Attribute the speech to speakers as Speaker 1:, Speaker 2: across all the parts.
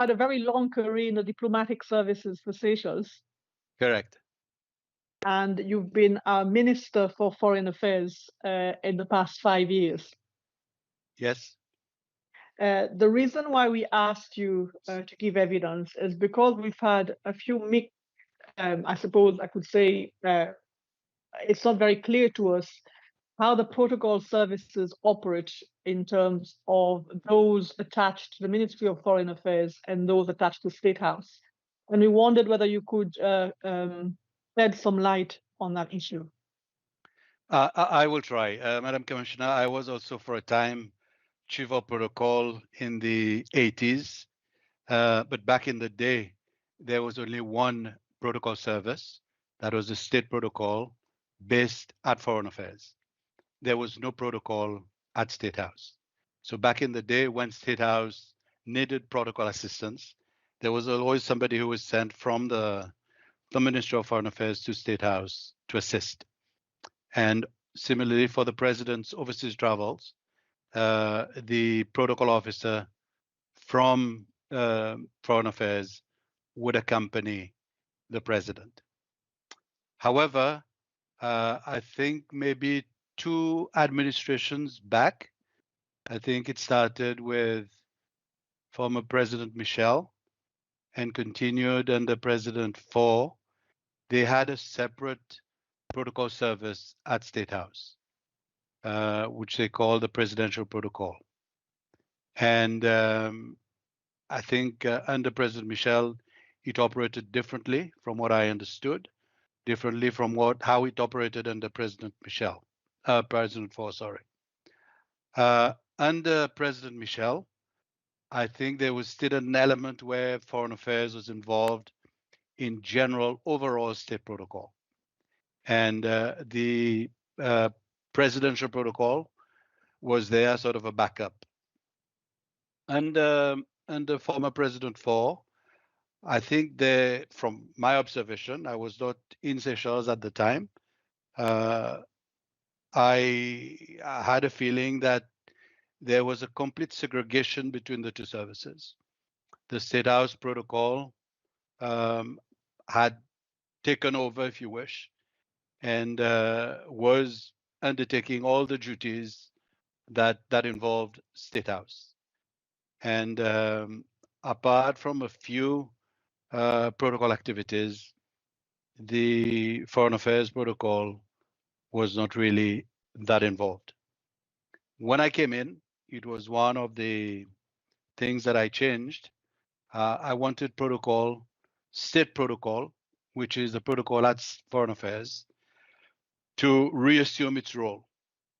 Speaker 1: had a very long career in the diplomatic services for Seychelles,
Speaker 2: Correct.
Speaker 1: and you've been a Minister for Foreign Affairs in the past 5 years.
Speaker 2: Yes.
Speaker 1: The reason why we asked you to give evidence is because we've had a few mixed, I suppose I could say, it's not very clear to us how the protocol services operate in terms of those attached to the Ministry of Foreign Affairs and those attached to State House. And we wondered whether you could shed some light on that issue.
Speaker 2: I will try. Madam Commissioner, I was also for a time chief of protocol in the 80s. But back in the day, there was only one protocol service. That was the state protocol based at Foreign Affairs. There was no protocol at State House. So back in the day when State House needed protocol assistance, there was always somebody who was sent from the Ministry of Foreign Affairs to State House to assist. And similarly for the president's overseas travels, the protocol officer from Foreign Affairs would accompany the president. However, I think maybe 2 administrations back, I think it started with former President Michel and continued under President Faure. They had a separate protocol service at State House, which they call the Presidential Protocol. And I think under President Michel, it operated differently from what I understood, differently from how it operated under President Michel, President Faure, sorry. Under President Michel, I think there was still an element where Foreign Affairs was involved in general overall state protocol. And the Presidential Protocol was there sort of a backup. And under former President Faure, I think from my observation, I was not in Seychelles at the time. I had a feeling that there was a complete segregation between the two services. The State House protocol had taken over, if you wish, and was undertaking all the duties that involved State House. And apart from a few protocol activities, the Foreign Affairs protocol was not really that involved. When I came in, it was one of the things that I changed. I wanted protocol, state protocol, which is the protocol at Foreign Affairs, to reassume its role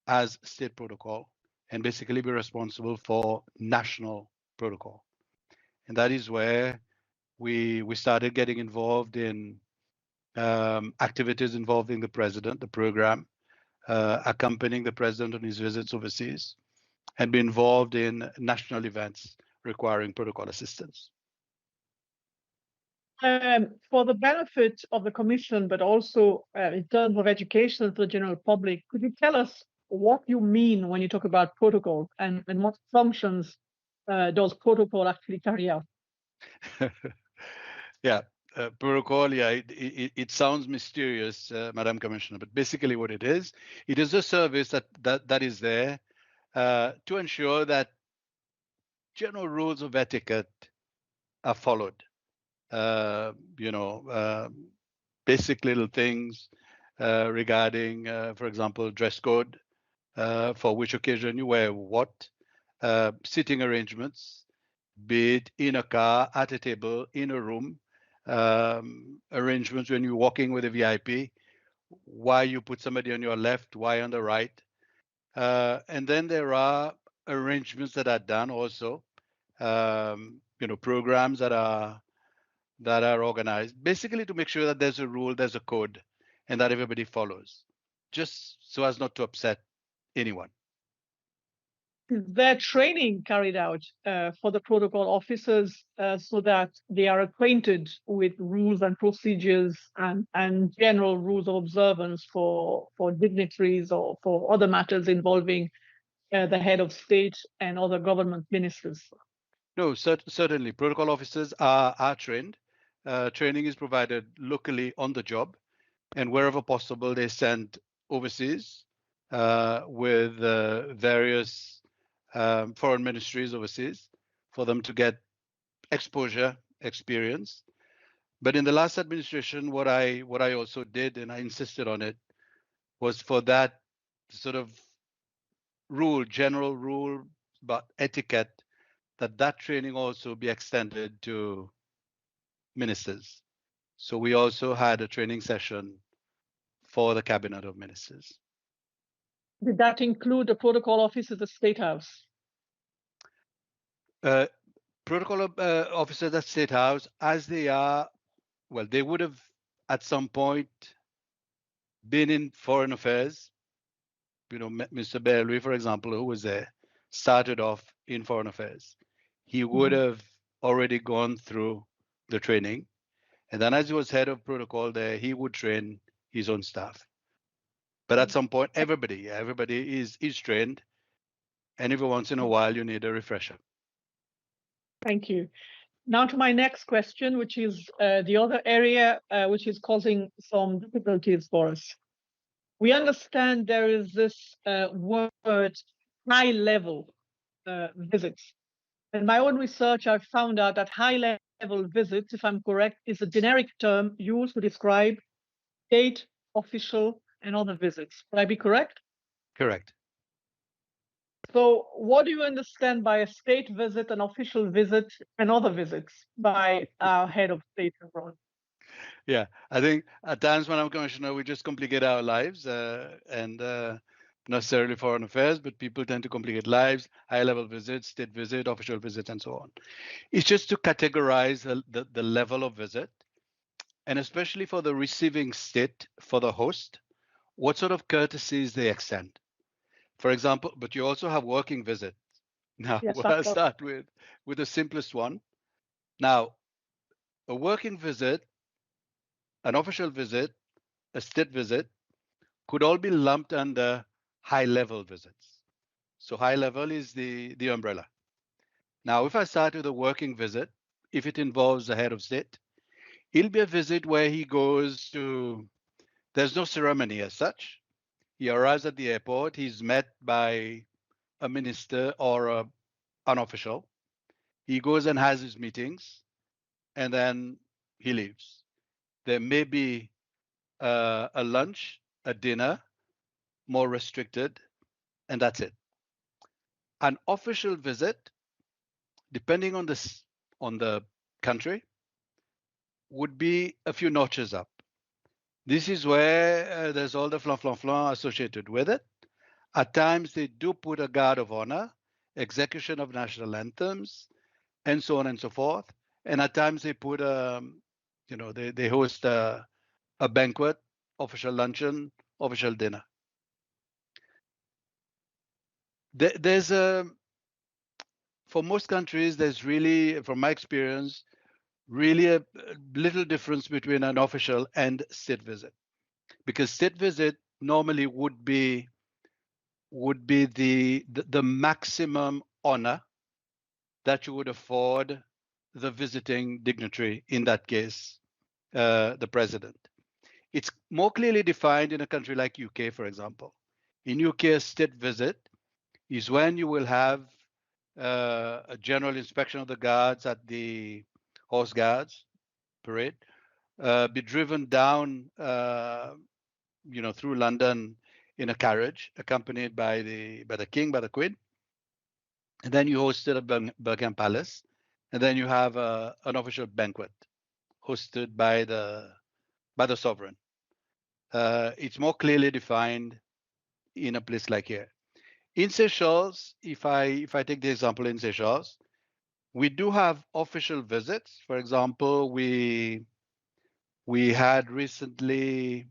Speaker 2: as state protocol and basically be responsible for national protocol. And that is where we started getting involved in activities involving the president, the program, accompanying the president on his visits overseas, and be involved in national events requiring protocol assistance.
Speaker 1: For the benefit of the Commission, but also in terms of education for the general public, could you tell us what you mean when you talk about protocol and what functions does protocol actually carry out?
Speaker 2: Yeah, protocol, yeah, it sounds mysterious, Madam Commissioner, but basically what it is a service that is there to ensure that general rules of etiquette are followed. Basic little things regarding, for example, dress code, for which occasion you wear what, sitting arrangements, be it in a car, at a table, in a room, arrangements when you're walking with a VIP, why you put somebody on your left, why on the right. And then there are arrangements that are done also, programs that are organized, basically to make sure that there's a rule, there's a code, and that everybody follows, just so as not to upset anyone.
Speaker 1: Their training carried out for the protocol officers so that they are acquainted with rules and procedures and general rules of observance for dignitaries or for other matters involving the head of state and other government ministers.
Speaker 2: No, certainly. Protocol officers are trained. Training is provided locally on the job, and wherever possible, they send overseas with various foreign ministries overseas for them to get exposure, experience. But in the last administration, what I also did, and I insisted on it, was for that sort of general rule about etiquette, that training also be extended to ministers. So we also had a training session for the cabinet of ministers.
Speaker 1: Did that include the protocol office at the State House?
Speaker 2: Protocol officers at State House, as they are, well, they would have at some point been in foreign affairs. You know, Mr. Bellery, for example, who was there, started off in foreign affairs. He would have already gone through the training. And then as he was head of protocol there, he would train his own staff. But at some point, everybody is trained. And every once in a while, you need a refresher.
Speaker 1: Thank you. Now to my next question, which is the other area which is causing some difficulties for us. We understand there is this word high-level visits. In my own research, I've found out that high-level visits, if I'm correct, is a generic term used to describe state, official, and other visits. Would I be correct?
Speaker 2: Correct.
Speaker 1: So what do you understand by a state visit, an official visit, and other visits by our head of state abroad?
Speaker 2: Yeah, I think at times, Madam Commissioner, we just complicate our lives and not necessarily foreign affairs, but people tend to complicate lives, high-level visits, state visit, official visit, and so on. It's just to categorize the level of visit, and especially for the receiving state, for the host, what sort of courtesies they extend. For example, but you also have working visits. Now,
Speaker 1: Yes,
Speaker 2: I'll start with the simplest one. Now, a working visit, an official visit, a state visit could all be lumped under high-level visits. So high level is the umbrella. Now, if I start with a working visit, if it involves the head of state, it'll be a visit where he goes to, there's no ceremony as such. He arrives at the airport, he's met by a minister or an official. He goes and has his meetings, and then he leaves. There may be a lunch, a dinner, more restricted, and that's it. An official visit, depending on the country, would be a few notches up. This is where there's all the flan associated with it. At times, they do put a guard of honor, execution of national anthems, and so on and so forth. And at times, they put they host a banquet, official luncheon, official dinner. There's for most countries, there's really, from my experience, really a little difference between an official and state visit, because state visit normally would be the maximum honor that you would afford the visiting dignitary, in that case, the president. It's more clearly defined in a country like UK, for example. In UK, a state visit is when you will have a general inspection of the guards at the Horse Guards parade, be driven down, through London in a carriage, accompanied by the king, by the queen, and then you host it at Buckingham Palace, and then you have an official banquet hosted by the sovereign. It's more clearly defined in a place like here. In Seychelles, if I take the example in Seychelles, we do have official visits. For example, we had recently,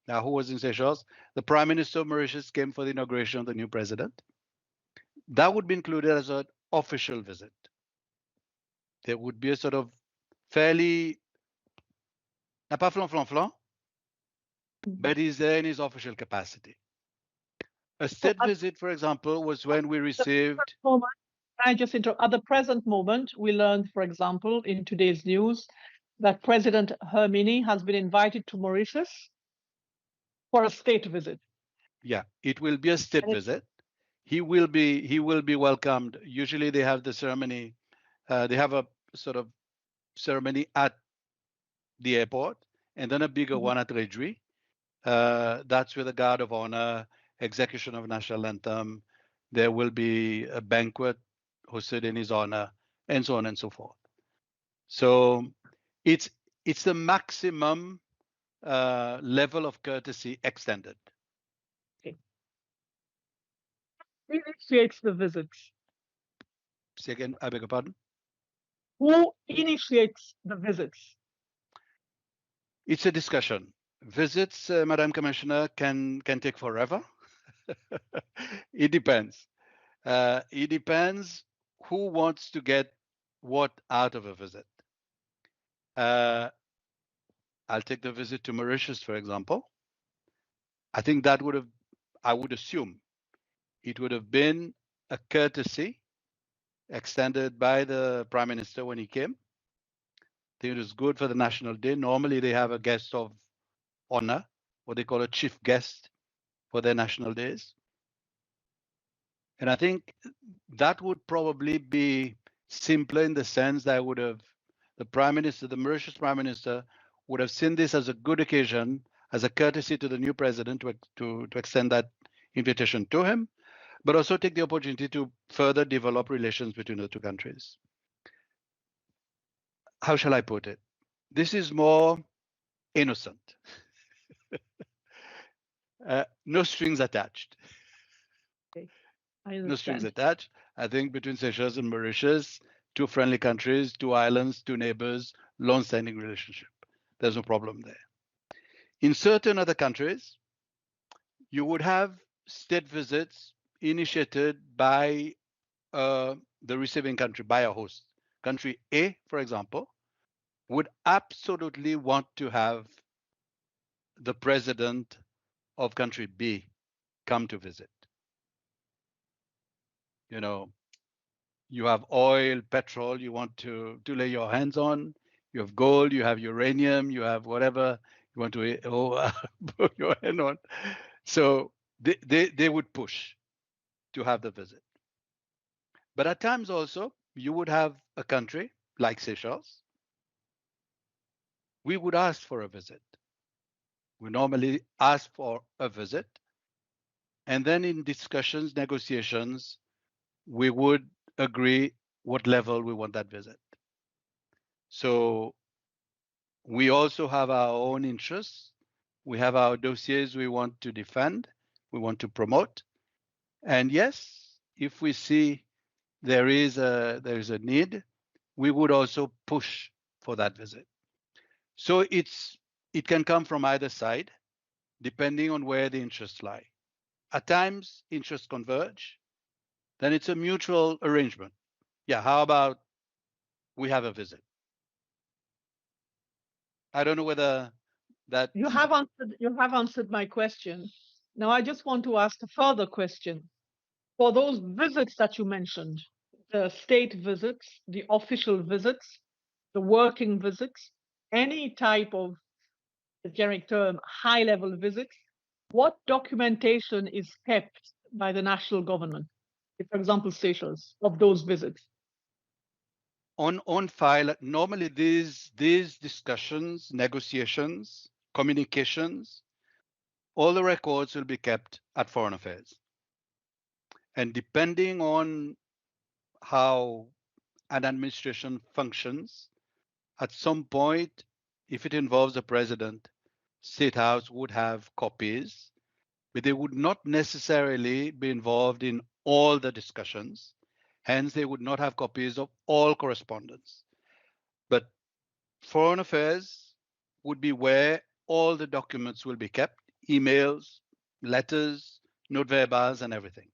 Speaker 2: now who was in Seychelles? The Prime Minister of Mauritius came for the inauguration of the new president. That would be included as an official visit. There would be a sort of fairly, pas flan, but he's there in his official capacity. A state visit, for example, was when we received.
Speaker 1: I just interrupt? At the present moment, we learned, for example, in today's news, that President Hermini has been invited to Mauritius for a state visit.
Speaker 2: Yeah, it will be a state visit. He will be welcomed. Usually they have the ceremony. They have a sort of ceremony at the airport, and then a bigger one at Redri. That's with a guard of honor, execution of national anthem. There will be a banquet hosted in his honor, and so on and so forth. So it's the maximum level of courtesy extended.
Speaker 1: Okay. Who initiates the visits?
Speaker 2: Say again, I beg your pardon?
Speaker 1: Who initiates the visits?
Speaker 2: It's a discussion. Visits, Madam Commissioner, can take forever. It depends. It depends who wants to get what out of a visit. I'll take the visit to Mauritius, for example. I think that I would assume it would have been a courtesy extended by the Prime Minister when he came. I think it was good for the National Day. Normally they have a guest of honor, what they call a chief guest for their national days. And I think that would probably be simpler in the sense that the Prime Minister, the Mauritius Prime Minister, would have seen this as a good occasion, as a courtesy to the new president to extend that invitation to him, but also take the opportunity to further develop relations between the two countries. How shall I put it? This is more innocent. No strings attached.
Speaker 1: Okay. I understand.
Speaker 2: No strings attached. I think between Seychelles and Mauritius, two friendly countries, two islands, two neighbors, long-standing relationship. There's no problem there. In certain other countries, you would have state visits initiated by the receiving country, by a host. Country A, for example, would absolutely want to have the president of country B come to visit. You know, you have oil, petrol you want to lay your hands on. You have gold, you have uranium, you have whatever you want to put your hand on. So they would push to have the visit. But at times also, you would have a country like Seychelles. We would ask for a visit. We normally ask for a visit. And then in discussions, negotiations, we would agree what level we want that visit. So we also have our own interests. We have our dossiers we want to defend, we want to promote. And yes, if we see there is a need, we would also push for that visit. So it can come from either side, depending on where the interests lie. At times, interests converge. Then it's a mutual arrangement. Yeah, how about we have a visit? I don't know whether that
Speaker 1: You have answered my question. Now I just want to ask a further question. For those visits that you mentioned, the state visits, the official visits, the working visits, any type of, the generic term, high-level visits, what documentation is kept by the national government, for example, Seychelles, of those visits?
Speaker 2: on file, normally these discussions, negotiations, communications, all the records will be kept at Foreign Affairs. And depending on how an administration functions, at some point, if it involves the president, State House would have copies, but they would not necessarily be involved in all the discussions. Hence, they would not have copies of all correspondence. But Foreign Affairs would be where all the documents will be kept, emails, letters, note verbals, and everything.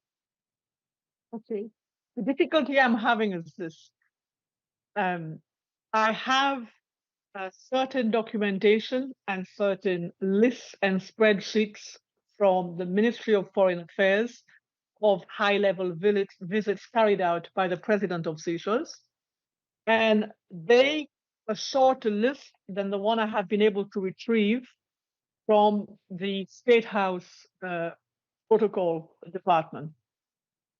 Speaker 1: Okay. The difficulty I'm having is this. I have certain documentation and certain lists and spreadsheets from the Ministry of Foreign Affairs of high-level visits carried out by the president of Seychelles, and they a shorter list than the one I have been able to retrieve from the State House protocol department.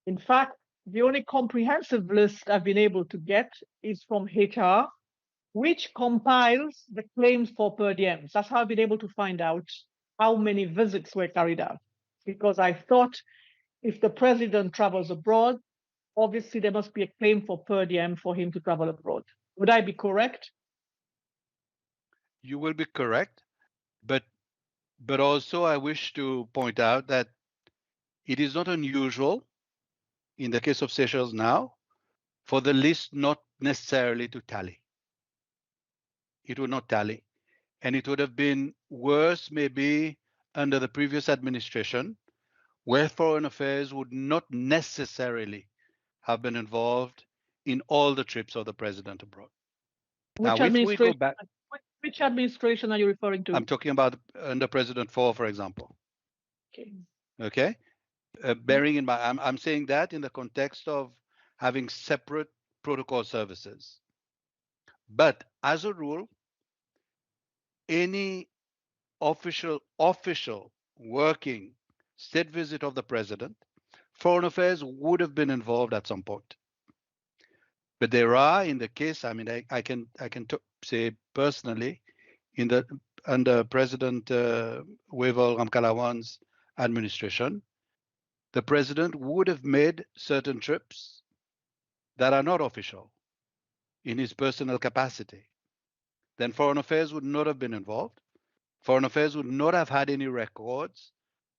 Speaker 1: In fact, the only comprehensive list I've been able to get is from HR, which compiles the claims for per diems. That's how I've been able to find out how many visits were carried out. Because I thought if the president travels abroad, obviously there must be a claim for per diem for him to travel abroad. Would I be correct?
Speaker 2: You will be correct, but also I wish to point out that it is not unusual in the case of Seychelles now for the list not necessarily to tally. It would not tally. And it would have been worse maybe under the previous administration, where foreign affairs would not necessarily have been involved in all the trips of the president abroad.
Speaker 1: Which
Speaker 2: Now, if we go
Speaker 1: administration?
Speaker 2: back,
Speaker 1: Which administration are you referring to?
Speaker 2: I'm talking about under President Faure, for example.
Speaker 1: Okay.
Speaker 2: Okay, bearing in mind, I'm saying that in the context of having separate protocol services. But as a rule, any official working state visit of the president, foreign affairs would have been involved at some point. But there are, in the case, I mean, I can say personally, in the under President Wavell Ramkalawan's administration, the president would have made certain trips that are not official in his personal capacity. Then foreign affairs would not have been involved. Foreign affairs would not have had any records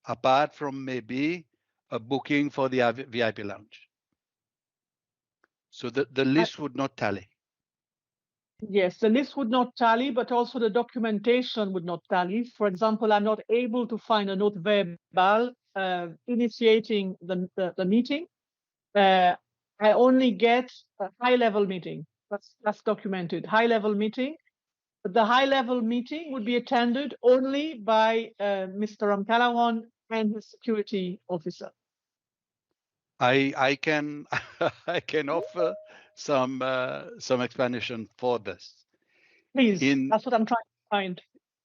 Speaker 2: apart from maybe a booking for the VIP lounge. So the list would not tally.
Speaker 1: Yes, the list would not tally, but also the documentation would not tally. For example, I'm not able to find a note verbal initiating the meeting. I only get a high-level meeting. That's documented. High-level meeting. But the high-level meeting would be attended only by Mr. Ramkalawan and his security officer.
Speaker 2: I can I can offer some explanation for this.
Speaker 1: Please, that's what I'm trying to find.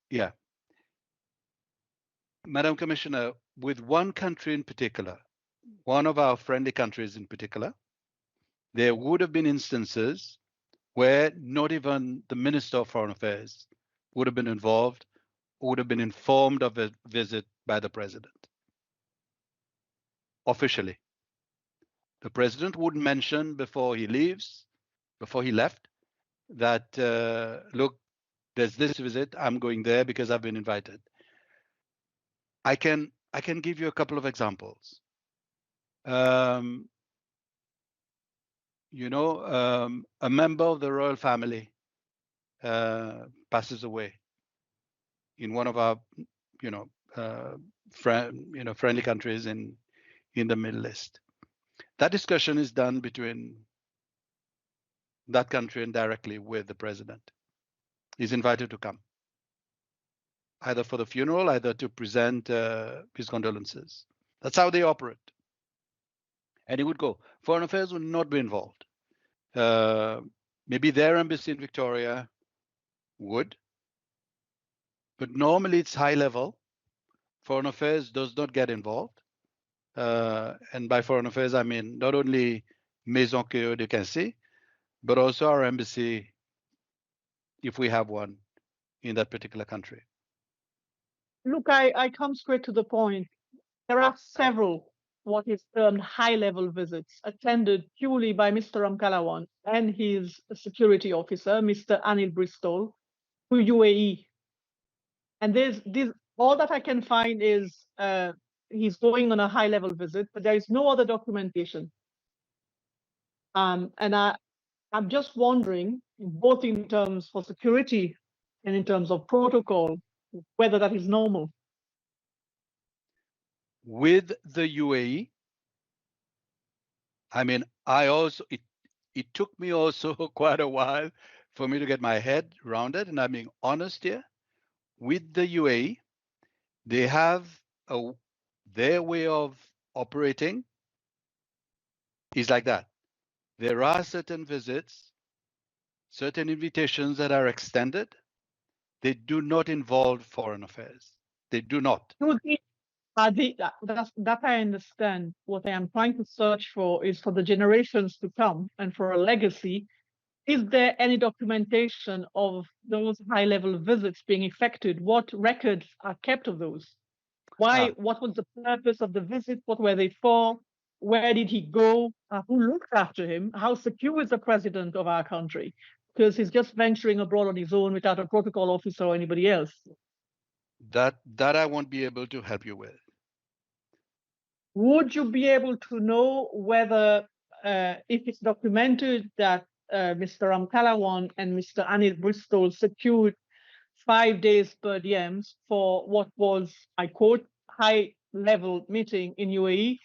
Speaker 2: Yeah. Madam Commissioner, with one country in particular, one of our friendly countries in particular, there would have been instances where not even the Minister of Foreign Affairs would have been involved, would have been informed of a visit by the president. Officially. The president would mention before he left, that, look, there's this visit, I'm going there because I've been invited. I can give you a couple of examples. A member of the royal family passes away in one of our, friendly countries in the Middle East. That discussion is done between that country and directly with the president. He's invited to come, either for the funeral, either to present his condolences. That's how they operate. And he would go. Foreign Affairs would not be involved. Maybe their embassy in Victoria would, but normally it's high level. Foreign Affairs does not get involved. And by Foreign Affairs, I mean not only Maison Queue de Quincy, but also our embassy, if we have one, in that particular country.
Speaker 1: Look, I come straight to the point. There are several what is termed high-level visits attended purely by Mr. Ramkalawan and his security officer, Mr. Anil Bristol, to UAE. And there's all that I can find is he's going on a high-level visit, but there is no other documentation. And I'm just wondering, both in terms for security and in terms of protocol, whether that is normal.
Speaker 2: With the UAE, I mean, it took me also quite a while for me to get my head around it, and I'm being honest here. With the UAE, they have their way of operating is like that. There are certain visits, certain invitations that are extended. They do not involve foreign affairs. They do not.
Speaker 1: That I understand. What I am trying to search for is for the generations to come and for a legacy. Is there any documentation of those high-level visits being effected? What records are kept of those? Why?
Speaker 2: Ah,
Speaker 1: What was the purpose of the visit? What were they for? Where did he go? Who looked after him? How secure is the president of our country? Because he's just venturing abroad on his own without a protocol officer or anybody else.
Speaker 2: that I won't be able to help you with.
Speaker 1: Would you be able to know whether, if it's documented that Mr. Ramkalawan and Mr. Anil Bristol secured 5 days per diems for what was, I quote, high-level meeting in UAE,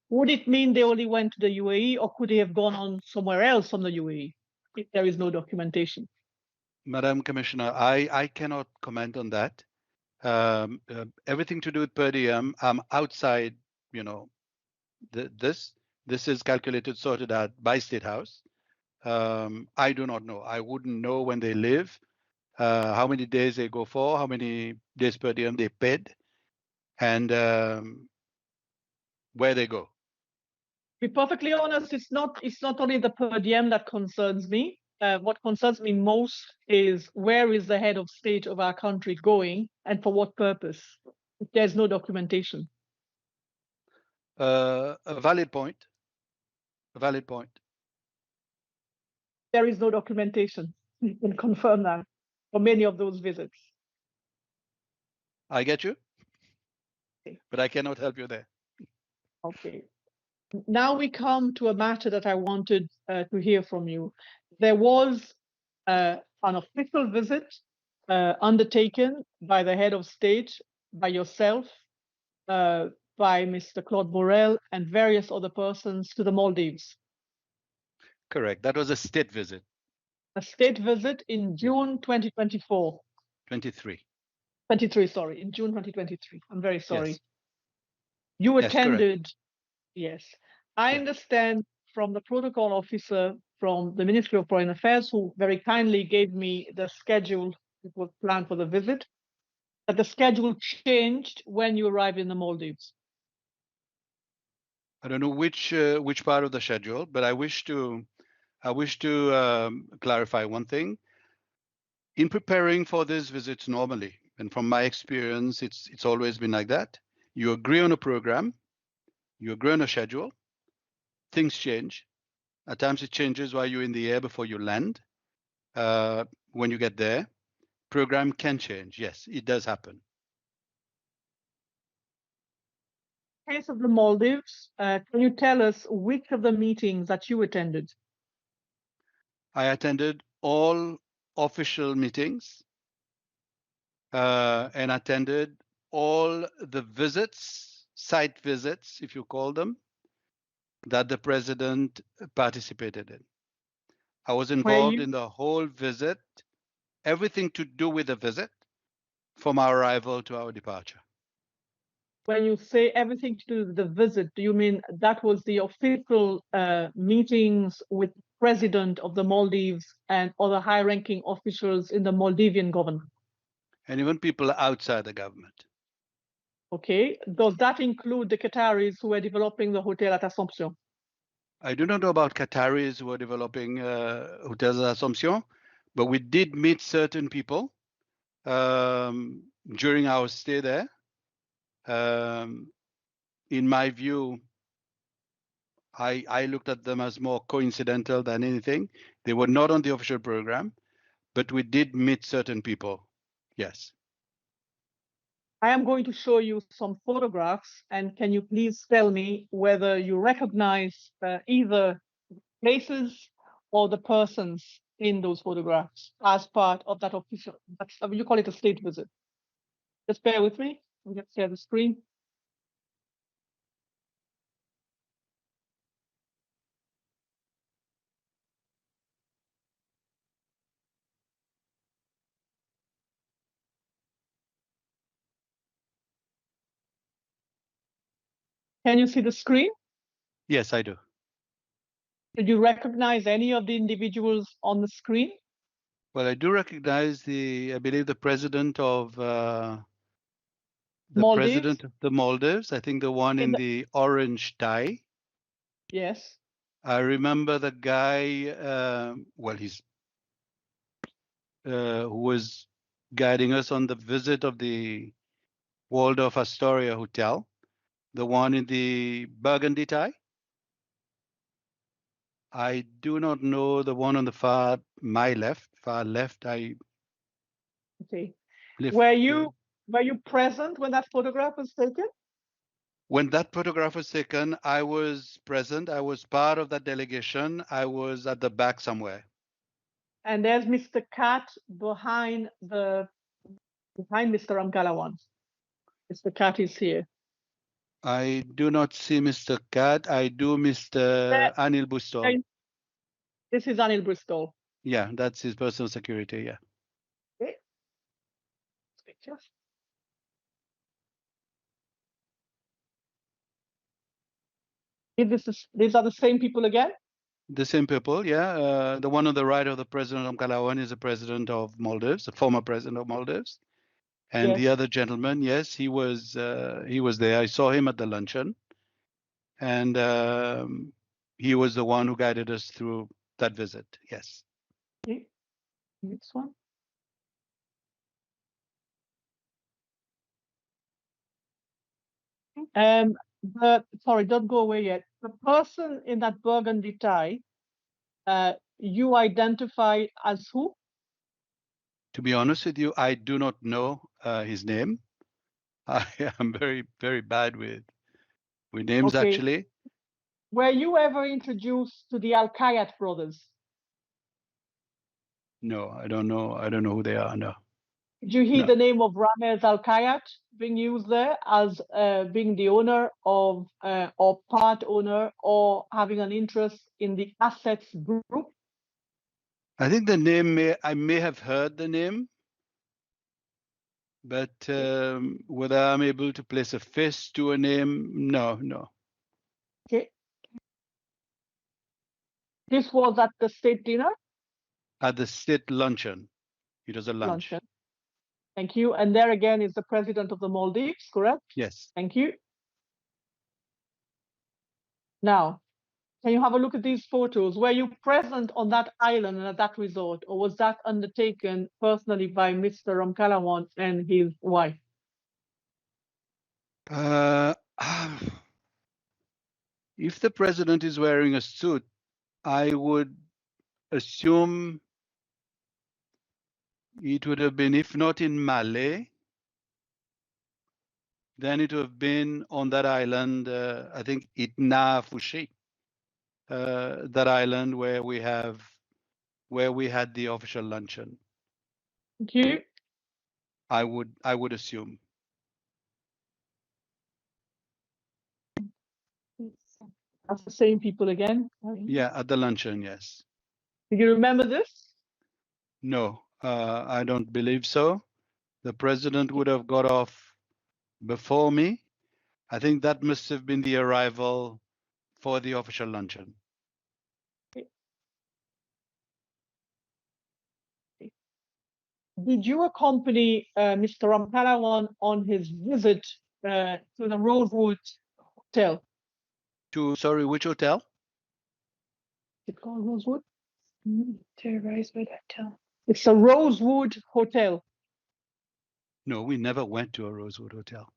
Speaker 1: would it mean they only went to the UAE, or could they have gone on somewhere else from the UAE if there is no documentation?
Speaker 2: Madam Commissioner, I cannot comment on that. Everything to do with per diem, I'm outside, you know, this. This is calculated, sorted out by State House. I do not know. I wouldn't know when they live, how many days they go for, how many days per diem they paid, and where they go.
Speaker 1: To be perfectly honest, it's not only the per diem that concerns me. What concerns me most is where is the head of state of our country going and for what purpose? If there's no documentation.
Speaker 2: A valid point. A valid point.
Speaker 1: There is no documentation. You can confirm that for many of those visits.
Speaker 2: I get you,
Speaker 1: Okay.
Speaker 2: but I cannot help you there.
Speaker 1: Okay. Now we come to a matter that I wanted to hear from you. There was an official visit undertaken by the head of state, by yourself, uh, by Mr. Claude Morel, and various other persons to the Maldives.
Speaker 2: Correct. That was a state visit.
Speaker 1: A state visit in June 2024.
Speaker 2: 23.
Speaker 1: 23, sorry, in June 2023. I'm very sorry.
Speaker 2: Yes.
Speaker 1: You
Speaker 2: Yes, correct.
Speaker 1: attended, yes. I
Speaker 2: Yeah.
Speaker 1: understand from the protocol officer from the Ministry of Foreign Affairs, who very kindly gave me the schedule that was planned for the visit, that the schedule changed when you arrived in the Maldives.
Speaker 2: I don't know which part of the schedule, but I wish to clarify one thing. In preparing for these visits normally, and from my experience, it's always been like that. You agree on a program, you agree on a schedule, things change. At times it changes while you're in the air before you land. When you get there, program can change. Yes, it does happen.
Speaker 1: In the case of the Maldives, can you tell us which of the meetings that you attended?
Speaker 2: I attended all official meetings and attended all the visits, site visits, if you call them, that the president participated in. I was involved in the whole visit, everything to do with the visit, from our arrival to our departure.
Speaker 1: When you say everything to do with the visit, do you mean that was the official meetings with the president of the Maldives and other high-ranking officials in the Maldivian government?
Speaker 2: And even people outside the government.
Speaker 1: Okay. Does that include the Qataris who were developing the hotel at Assomption?
Speaker 2: I do not know about Qataris who are developing hotels at Assomption, but we did meet certain people during our stay there. In my view, I looked at them as more coincidental than anything. They were not on the official program, but we did meet certain people. Yes.
Speaker 1: I am going to show you some photographs, and can you please tell me whether you recognize either places or the persons in those photographs as part of that official, you call it a state visit. Just bear with me. I'm going to share the screen. Can you see the screen?
Speaker 2: Yes, I do.
Speaker 1: Did you recognize any of the individuals on the screen?
Speaker 2: Well, I do recognize I believe the president of
Speaker 1: Maldives?
Speaker 2: the Maldives. I think the one in the orange tie.
Speaker 1: Yes.
Speaker 2: I remember the guy. Well, he's who was guiding us on the visit of the Waldorf Astoria Hotel, the one in the burgundy tie. I do not know the one on the far left. I
Speaker 1: Okay.
Speaker 2: lift.
Speaker 1: Were you present when that photograph was taken?
Speaker 2: When that photograph was taken, I was present. I was part of that delegation. I was at the back somewhere.
Speaker 1: And there's Mr. Cat behind Mr. Ramkalawan. Mr. Cat is here.
Speaker 2: I do not see Mr. Cat. I do Mr. Anil Bustol.
Speaker 1: This is Anil Bristol.
Speaker 2: Yeah, that's his personal security. Yeah.
Speaker 1: Okay. Pictures. These are the same people again?
Speaker 2: The same people, yeah. The one on the right of the president of Kalawan is the president of Maldives, the former president of Maldives. And the
Speaker 1: Yes.
Speaker 2: other gentleman, yes, he was there. I saw him at the luncheon. And he was the one who guided us through that visit. Yes.
Speaker 1: Okay. Next one. Sorry, don't go away yet. The person in that burgundy tie, you identify as who?
Speaker 2: To be honest with you, I do not know his name. I am very, very bad with names,
Speaker 1: Okay.
Speaker 2: actually.
Speaker 1: Were you ever introduced to the Al-Kayat brothers?
Speaker 2: No, I don't know. I don't know who they are. No.
Speaker 1: Did you hear
Speaker 2: No.
Speaker 1: the name of Ramez Al-Kayat being used there as being the owner of, or part owner, or having an interest in the assets group?
Speaker 2: I think I may have heard the name, but whether I'm able to place a face to a name, no.
Speaker 1: Okay. This was at the state dinner?
Speaker 2: At the state luncheon. It was a lunch.
Speaker 1: Luncheon. Thank you. And there again is the president of the Maldives, correct?
Speaker 2: Yes.
Speaker 1: Thank you. Now, can you have a look at these photos? Were you present on that island and at that resort, or was that undertaken personally by Mr. Ramkalawan and his wife?
Speaker 2: If the president is wearing a suit, I would assume it would have been, if not in Malay, then it would have been on that island, I think Itna Fushi, that island where we had the official luncheon.
Speaker 1: Thank you.
Speaker 2: I would assume.
Speaker 1: That's the same people again.
Speaker 2: Yeah, at the luncheon, yes.
Speaker 1: Do you remember this?
Speaker 2: No, I don't believe so. The president would have got off before me. I think that must have been the arrival for the official luncheon.
Speaker 1: Did you accompany Mr. Ramkalawan on his visit to the Rosewood Hotel?
Speaker 2: Sorry, which hotel?
Speaker 1: Is it called Rosewood? To Rosewood Hotel. It's a Rosewood Hotel.
Speaker 2: No, we never went to a Rosewood Hotel.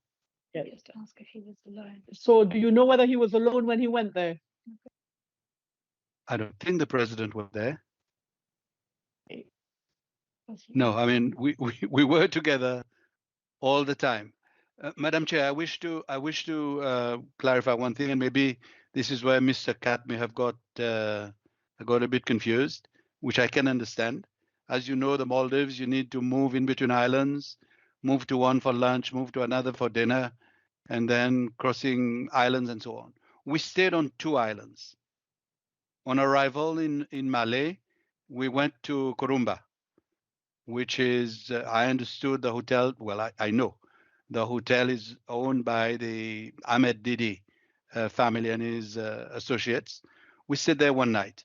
Speaker 1: Yeah. Just ask if he was alone. So do you know whether he was alone when he went there?
Speaker 2: I don't think the president was there. No, I mean we were together all the time. Madam Chair, I wish to clarify one thing, and maybe this is where Mr. Cat may have got a bit confused, which I can understand. As you know, the Maldives, you need to move in between islands, move to one for lunch, move to another for dinner, and then crossing islands and so on. We stayed on 2 islands. On arrival in Malé, we went to Korumba, which is, I understood the hotel, well, I know the hotel is owned by the Ahmed Didi family and his associates. We stayed there one night.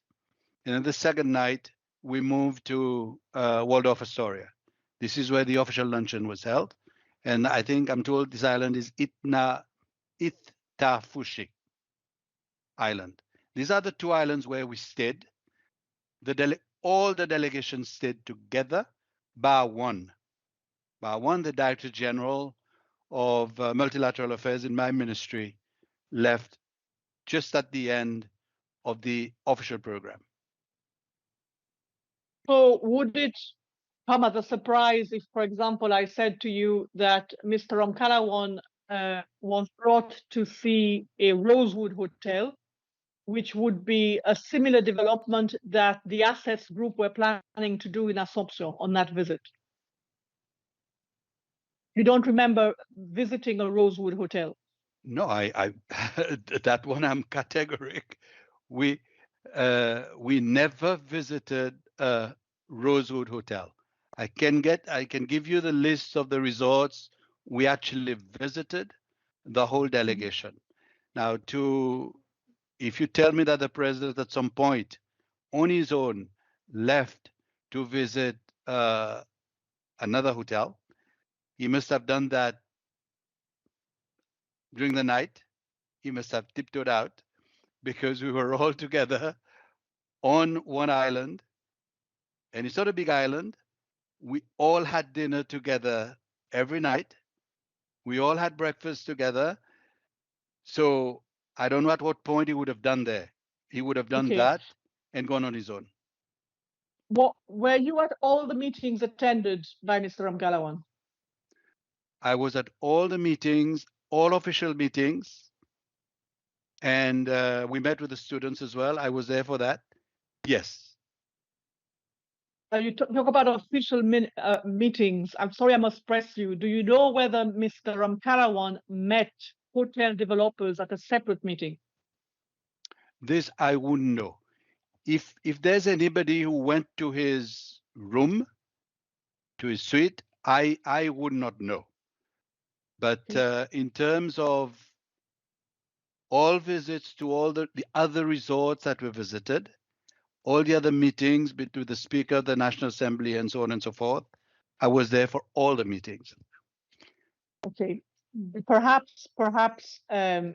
Speaker 2: And then the second night, we moved to Waldorf Astoria. This is where the official luncheon was held. And I think I'm told this island is Itafushi Island. These are the two islands where we stayed. All the delegations stayed together, bar one. Bar one, the Director General of Multilateral Affairs in my ministry left just at the end of the official program.
Speaker 1: So would it come as a surprise if, for example, I said to you that Mr. Ramkalawan was brought to see a Rosewood Hotel, which would be a similar development that the Assets Group were planning to do in Assomption on that visit? You don't remember visiting a Rosewood Hotel?
Speaker 2: No, I that one I'm categoric. We never visited a Rosewood Hotel. I can give you the list of the resorts we actually visited, the whole delegation. Now, if you tell me that the president at some point on his own left to visit another hotel, he must have done that during the night. He must have tiptoed out because we were all together on one island, and it's not a big island. We all had dinner together every night. We all had breakfast together. So I don't know at what point he would have done there. He would have done that and gone on his own.
Speaker 1: Were you at all the meetings attended by Mr. Ramkalawan?
Speaker 2: I was at all the meetings, all official meetings, and we met with the students as well. I was there for that. Yes.
Speaker 1: You talk about official meetings. I'm sorry, I must press you. Do you know whether Mr. Ramkalawan met hotel developers at a separate meeting?
Speaker 2: This I wouldn't know. If there's anybody who went to his room, to his suite, I would not know. But in terms of all visits to all the other resorts that we visited, all the other meetings with the Speaker of the National Assembly and so on and so forth, I was there for all the meetings.
Speaker 1: Okay. Perhaps, if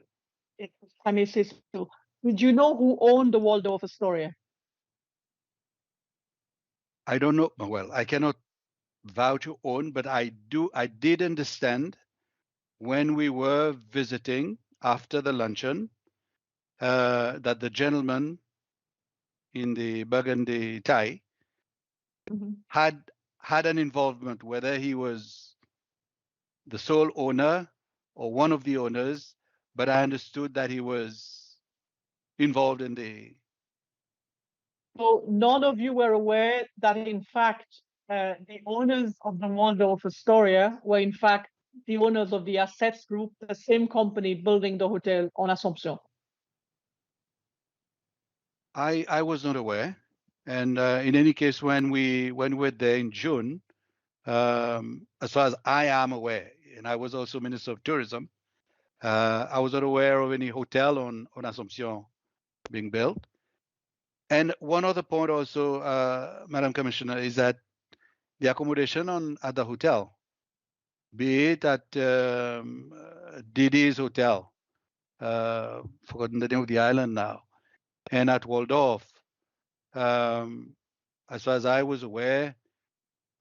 Speaker 1: I may say so, did you know who owned the Waldorf Astoria?
Speaker 2: I don't know. Well, I cannot vouch who owned, but I did understand when we were visiting after the luncheon that the gentleman in the burgundy tie had an involvement, whether he was the sole owner or one of the owners, but I understood that he was involved in the.
Speaker 1: So none of you were aware that, in fact, the owners of the Waldorf Astoria were, in fact, the owners of the Assets Group, the same company building the hotel on Assomption?
Speaker 2: I was not aware, and in any case, when we were there in June, as far as I am aware, and I was also Minister of Tourism, I was not aware of any hotel on Assomption being built. And one other point also, Madam Commissioner, is that the accommodation at the hotel, be it at Didi's Hotel, forgotten the name of the island now, and at Waldorf, as far as I was aware,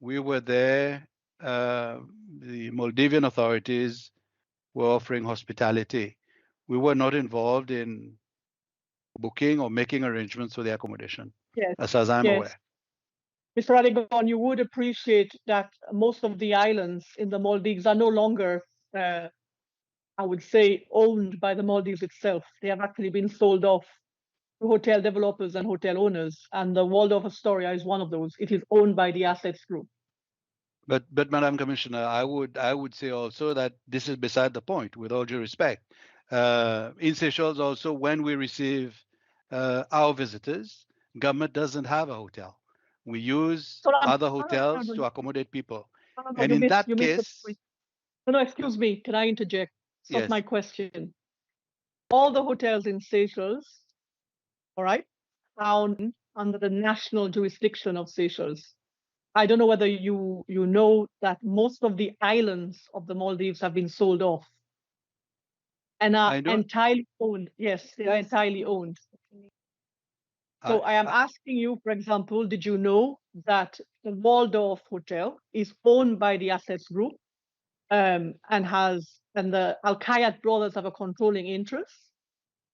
Speaker 2: we were there. The Maldivian authorities were offering hospitality. We were not involved in booking or making arrangements for the accommodation, as far as I'm aware.
Speaker 1: Mr. Adigon, you would appreciate that most of the islands in the Maldives are no longer, I would say, owned by the Maldives itself. They have actually been sold off to hotel developers and hotel owners, and the Waldorf Astoria is one of those. It is owned by the Assets Group.
Speaker 2: But Madam Commissioner, I would say also that this is beside the point, with all due respect. In Seychelles also, when we receive our visitors, government doesn't have a hotel. We use other hotels to accommodate people. And in that case...
Speaker 1: No, excuse me, can I interject? It's not
Speaker 2: yes.
Speaker 1: my question. All the hotels in Seychelles all right, down under the national jurisdiction of Seychelles. I don't know whether you know that most of the islands of the Maldives have been sold off and are
Speaker 2: I know.
Speaker 1: entirely owned. Yes, they are entirely owned. So I am asking you, for example, did you know that the Waldorf Hotel is owned by the Assets Group, and the Al Kayat brothers have a controlling interest?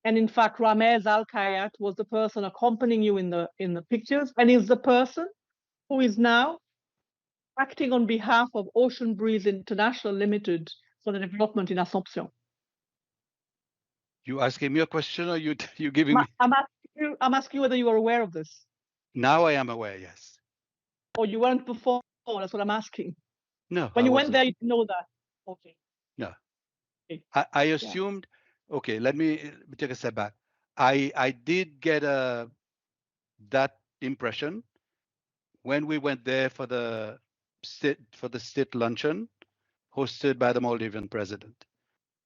Speaker 1: And in fact, Ramez Al Kayat was the person accompanying you in the pictures, and is the person who is now acting on behalf of Ocean Breeze International Limited for the development in Assomption.
Speaker 2: You asking me a question, or you giving me?
Speaker 1: I'm asking you whether you are aware of this.
Speaker 2: Now I am aware. Yes.
Speaker 1: Or you weren't before. That's what I'm asking.
Speaker 2: No,
Speaker 1: When
Speaker 2: I
Speaker 1: you went
Speaker 2: wasn't.
Speaker 1: there, you didn't know that. Okay.
Speaker 2: No,
Speaker 1: Okay.
Speaker 2: I assumed. Yeah. Okay, let me take a step back. I did get that impression when we went there for the state luncheon hosted by the Maldivian president,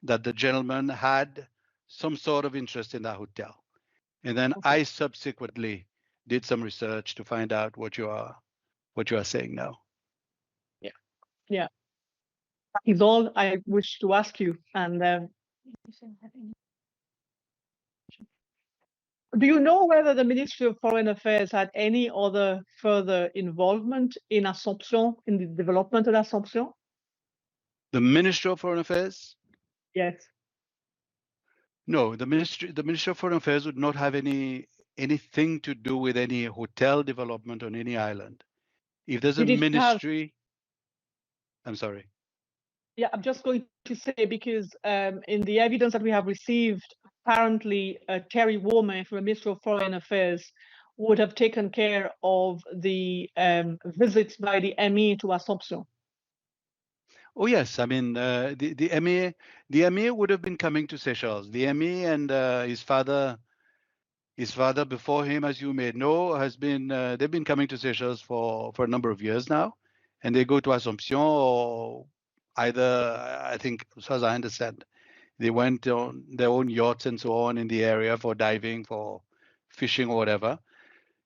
Speaker 2: that the gentleman had some sort of interest in that hotel. And then
Speaker 1: Okay.
Speaker 2: I subsequently did some research to find out what you are saying now.
Speaker 1: Yeah. That is all I wish to ask you. And do you know whether the Ministry of Foreign Affairs had any other further involvement in Assomption, in the development of Assomption?
Speaker 2: The Ministry of Foreign Affairs?
Speaker 1: Yes.
Speaker 2: No, the Ministry of Foreign Affairs would not have anything to do with any hotel development on any island. If there's a ministry, I'm sorry.
Speaker 1: Yeah, I'm just going to say, because in the evidence that we have received, apparently Terry Woolman from the Ministry of Foreign Affairs would have taken care of the visits by the ME to Assomption.
Speaker 2: Oh yes, I mean the emir would have been coming to Seychelles. The emir and his father before him, as you may know, has been they've been coming to Seychelles for a number of years now, and they go to Assomption, or either, I think, as far as I understand, they went on their own yachts and so on in the area for diving, for fishing, or whatever.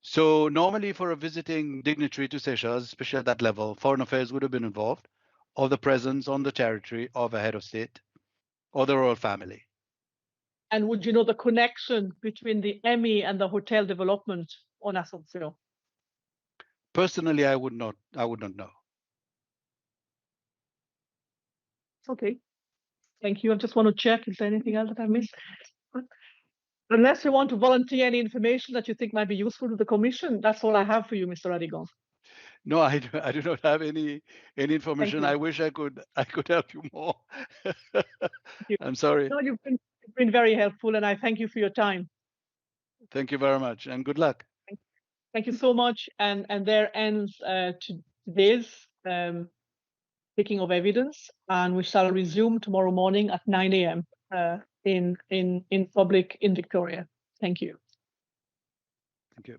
Speaker 2: So normally for a visiting dignitary to Seychelles, especially at that level, foreign affairs would have been involved, or the presence on the territory of a head of state or the royal family.
Speaker 1: And would you know the connection between the ME and the hotel development on Assomption?
Speaker 2: Personally, I would not know.
Speaker 1: Okay. Thank you. I just want to check, is there anything else that I missed? Unless you want to volunteer any information that you think might be useful to the Commission, that's all I have for you, Mr. Radigan.
Speaker 2: No, I do not have any information. I wish I could help you more. I'm sorry.
Speaker 1: No, you've been very helpful, and I thank you for your time.
Speaker 2: Thank you very much, and good luck.
Speaker 1: Thank you so much. And there ends today's taking of evidence, and we shall resume tomorrow morning at 9 a.m. In public in Victoria. Thank you.
Speaker 2: Thank you.